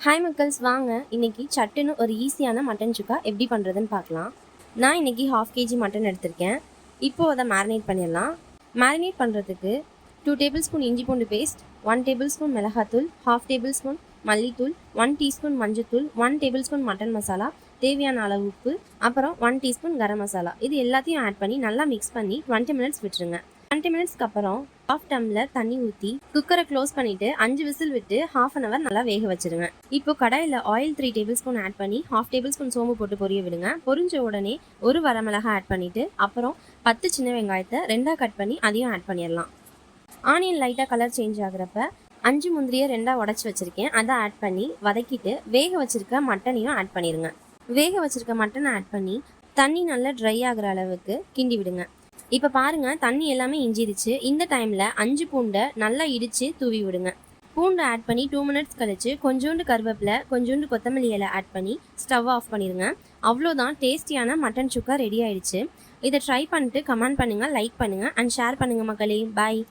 Hi மக்கள்ஸ், வாங்க இன்னைக்கு சட்டுன்னு ஒரு ஈஸியான மட்டன் சுக்கா எப்படி பண்ணுறதுன்னு பார்க்கலாம். நான் இன்னைக்கு 1/2 kg மட்டன் எடுத்திருக்கேன். இப்போது அதை மேரினேட் பண்ணிடலாம். மேரினேட் பண்ணுறதுக்கு 2 டேபிள் ஸ்பூன் இஞ்சி பூண்டு பேஸ்ட், 1 டேபிள் ஸ்பூன் மிளகாத்தூள், 1/2 டேபிள் ஸ்பூன் மல்லித்தூள், 1 டீஸ்பூன் மஞ்சத்தூள், 1 டேபிள் ஸ்பூன் மட்டன் மசாலா, தேவையான அளவு உப்பு, அப்புறம் 1 டீஸ்பூன் கரம் மசாலா, இது எல்லாத்தையும் ஆட் பண்ணி நல்லா மிக்ஸ் பண்ணி 20 மினிட்ஸ் விட்டுருங்க. 20 மினிட்ஸ்க்கு அப்புறம் 1/2 டம்ளர் தண்ணி ஊற்றி குக்கரை க்ளோஸ் பண்ணிவிட்டு 5 விசில் விட்டு 1/2 அன் ஹவர் நல்லா வேக வச்சுருங்க. இப்போ கடாயில் ஆயில் 3 டேபிள் ஸ்பூன் ஆட் பண்ணி 1/2 டேபிள் ஸ்பூன் சோம்பு போட்டு பொரிய விடுங்க. பொரிஞ்ச உடனே ஒரு வரமிளகா ஆட் பண்ணிவிட்டு அப்புறம் 10 சின்ன வெங்காயத்தை 2ஆக கட் பண்ணி அதையும் ஆட் பண்ணிடலாம். ஆனியன் லைட்டாக கலர் சேஞ்ச் ஆகுறப்ப 5 முந்திரியை 2ஆக உடச்சி வச்சுருக்கேன், அதை ஆட் பண்ணி வதக்கிட்டு வேக வச்சுருக்க மட்டனையும் ஆட் பண்ணிடுங்க. வேக வச்சுருக்க மட்டனை ஆட் பண்ணி தண்ணி நல்லா ட்ரை ஆகிற அளவுக்கு கிண்டி விடுங்க. இப்போ பாருங்கள், தண்ணி எல்லாமே இஞ்சிருச்சு. இந்த டைமில் 5 பூண்டை நல்லா இடித்து தூவி விடுங்க. பூண்டை ஆட் பண்ணி 2 மினிட்ஸ் கழிச்சு கொஞ்சோண்டு கருவேப்பிலை, கொஞ்சோண்டு கொத்தமல்லி இலை ஆட் பண்ணி ஸ்டவ் ஆஃப் பண்ணிடுங்க. அவ்வளோதான், டேஸ்டியான மட்டன் சுக்கா ரெடி ஆயிடுச்சு. இதை ட்ரை பண்ணிட்டு கமெண்ட் பண்ணுங்கள், லைக் பண்ணுங்கள் அண்ட் ஷேர் பண்ணுங்கள் மக்களே. பாய்.